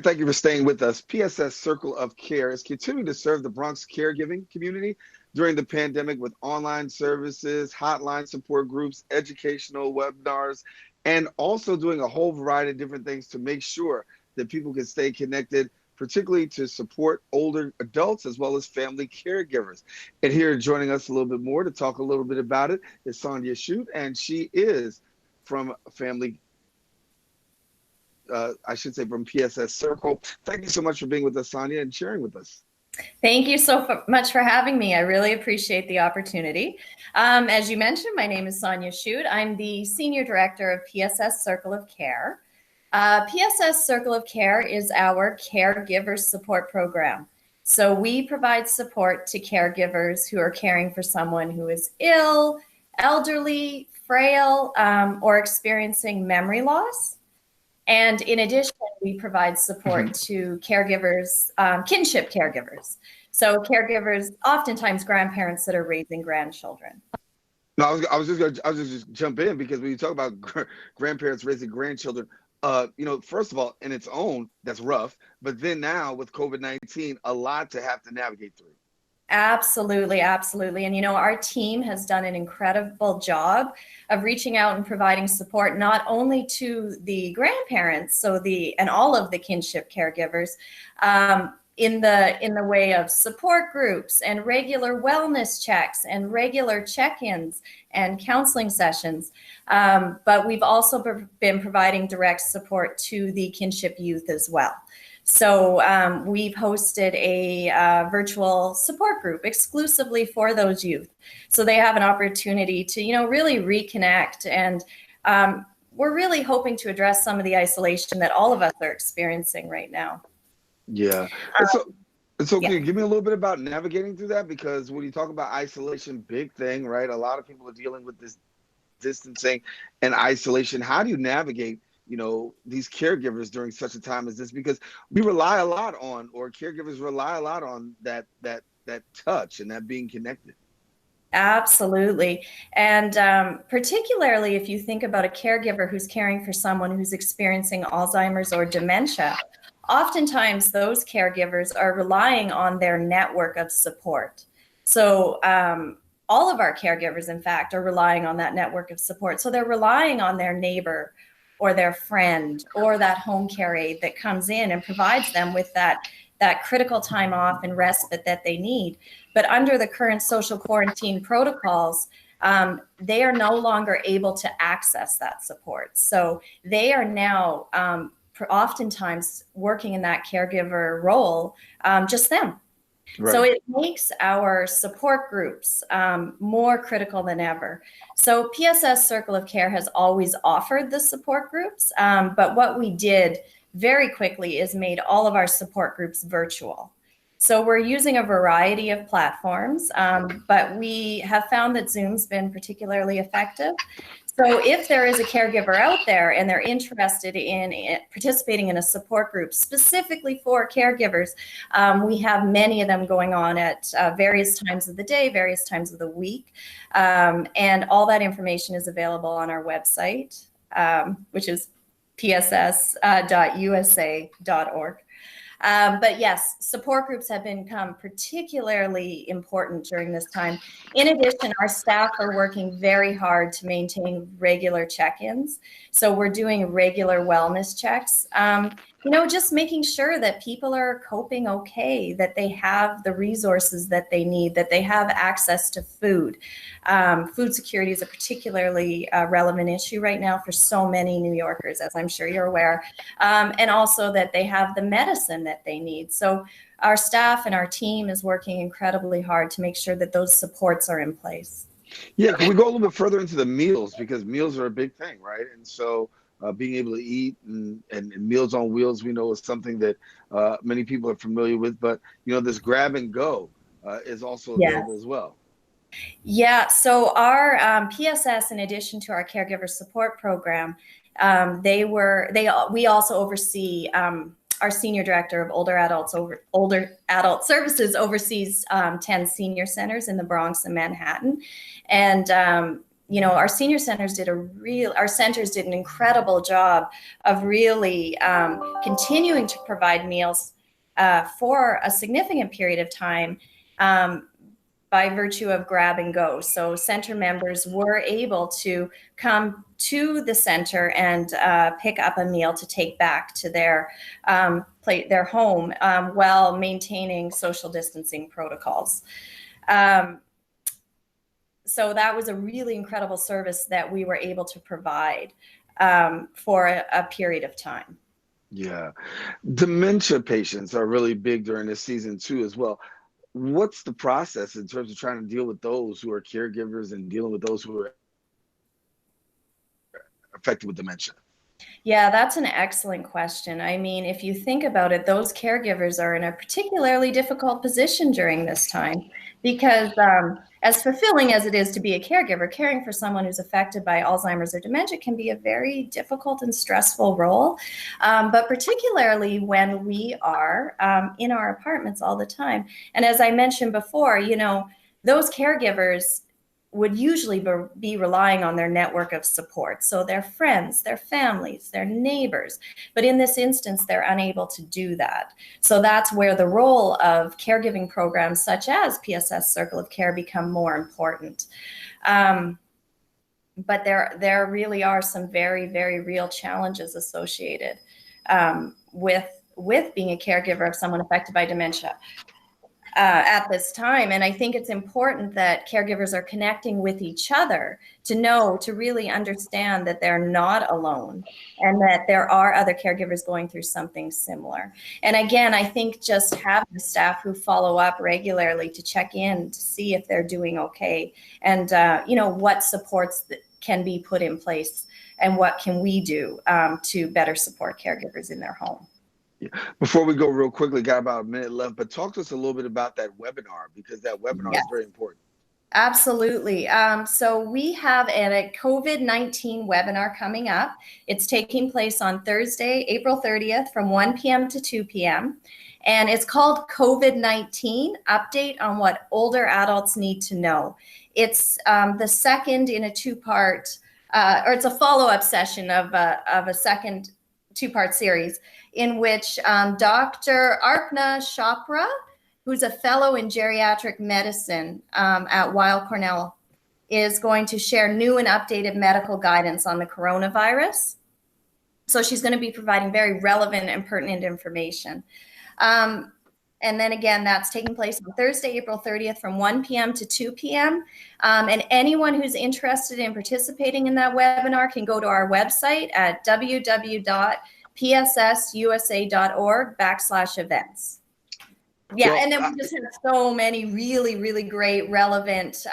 Thank you for staying with us. PSS Circle of Care is continuing to serve the Bronx caregiving community during the pandemic with online services, hotline support groups, educational webinars, and also doing a whole variety of different things to make sure that people can stay connected, particularly to support older adults as well as family caregivers. And here joining us a little bit more to talk a little bit about it is Sonja Shute, and she is from Family I should say from PSS Circle. Thank you so much for being with us, Sonja, and sharing with us. Thank you so much for having me. I really appreciate the opportunity. As you mentioned, my name is Sonja Shute. I'm the Senior Director of PSS Circle of Care. PSS Circle of Care is our Caregiver Support program. So we provide support to caregivers who are caring for someone who is ill, elderly, frail, or experiencing memory loss. And in addition, we provide support to caregivers, kinship caregivers. So caregivers, oftentimes grandparents that are raising grandchildren. No, I was just jump in because when you talk about grandparents raising grandchildren, first of all, in its own, that's rough. But then now with COVID-19, a lot to have to navigate through. Absolutely, absolutely. And our team has done an incredible job of reaching out and providing support not only to the grandparents, and all of the kinship caregivers, in the way of support groups and regular wellness checks and regular check-ins and counseling sessions. But we've also been providing direct support to the kinship youth as well. So we've hosted a virtual support group exclusively for those youth. So they have an opportunity to, really reconnect. And we're really hoping to address some of the isolation that all of us are experiencing right now. Yeah. So yeah. Give me a little bit about navigating through that, because when you talk about isolation, big thing, right? A lot of people are dealing with this distancing and isolation. How do you navigate these caregivers during such a time as this? Because we rely a lot on, or caregivers rely a lot on that touch and that being connected. Absolutely. And particularly if you think about a caregiver who's caring for someone who's experiencing Alzheimer's or dementia, oftentimes those caregivers are relying on their network of support. So all of our caregivers, in fact, are relying on that network of support. So they're relying on their neighbor or their friend or that home care aide that comes in and provides them with that critical time off and respite that they need. But under the current social quarantine protocols, they are no longer able to access that support. So they are now oftentimes working in that caregiver role, just them. Right. So it makes our support groups more critical than ever. So PSS Circle of Care has always offered the support groups, but what we did very quickly is made all of our support groups virtual. So we're using a variety of platforms, but we have found that Zoom's been particularly effective. So if there is a caregiver out there and they're interested in participating in a support group specifically for caregivers, we have many of them going on at various times of the day, various times of the week. And all that information is available on our website, which is pss.usa.org. But yes, support groups have become particularly important during this time. In addition, our staff are working very hard to maintain regular check-ins. So we're doing regular wellness checks, just making sure that people are coping okay, that they have the resources that they need, that they have access to food. Food security is a particularly relevant issue right now for so many New Yorkers, as I'm sure you're aware, and also that they have the medicine that they need. So our staff and our team is working incredibly hard to make sure that those supports are in place. Yeah, can we go a little bit further into the meals, because meals are a big thing, right? And so being able to eat and Meals on Wheels, we know, is something that many people are familiar with, but this grab and go is also available as well. Yeah, so our PSS, in addition to our caregiver support program, we also oversee, our senior director of older adult services oversees 10 senior centers in the Bronx and Manhattan. And our senior centers our centers did an incredible job of really continuing to provide meals for a significant period of time by virtue of grab and go. So center members were able to come to the center and pick up a meal to take back to their home while maintaining social distancing protocols. So that was a really incredible service that we were able to provide for a period of time. Yeah. Dementia patients are really big during this season too, as well. What's the process in terms of trying to deal with those who are caregivers and dealing with those who are affected with dementia? Yeah, that's an excellent question. I mean, if you think about it, those caregivers are in a particularly difficult position during this time because as fulfilling as it is to be a caregiver, caring for someone who's affected by Alzheimer's or dementia can be a very difficult and stressful role, but particularly when we are in our apartments all the time. And as I mentioned before, those caregivers would usually be relying on their network of support. So their friends, their families, their neighbors. But in this instance, they're unable to do that. So that's where the role of caregiving programs such as PSS Circle of Care become more important. But there really are some very, very real challenges associated with being a caregiver of someone affected by dementia. At this time. And I think it's important that caregivers are connecting with each other to really understand that they're not alone and that there are other caregivers going through something similar. And again, I think just having staff who follow up regularly to check in to see if they're doing okay and, what supports that can be put in place and what can we do to better support caregivers in their home. Yeah. Before we go real quickly, got about a minute left, but talk to us a little bit about that webinar because that webinar is very important. Absolutely. So we have a COVID-19 webinar coming up. It's taking place on Thursday, April 30th from 1 p.m. to 2 p.m. And it's called COVID-19 Update on What Older Adults Need to Know. It's the second in a two-part, or it's a follow-up session of a second two-part series in which Dr. Arpana Chopra, who's a fellow in geriatric medicine at Weill Cornell, is going to share new and updated medical guidance on the coronavirus. So she's going to be providing very relevant and pertinent information. And then again, that's taking place on Thursday, April 30th from 1 p.m. to 2 p.m. And anyone who's interested in participating in that webinar can go to our website at www.pssusa.org/events. Yeah, well, and then we just have so many really, really great, relevant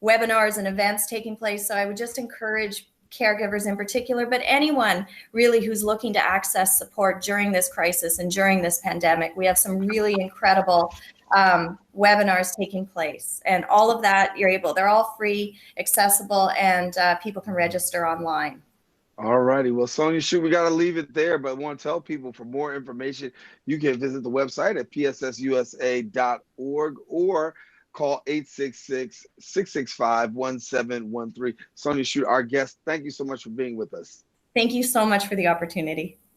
webinars and events taking place. So I would just encourage caregivers in particular, but anyone really who's looking to access support during this crisis and during this pandemic. We have some really incredible webinars taking place, and all of that they're all free, accessible, and people can register online. All righty. Well, Sonja Shute, we got to leave it there, but I want to tell people for more information, you can visit the website at pssusa.org or call 866-665-1713. Sonja Shute, our guest, thank you so much for being with us. Thank you so much for the opportunity.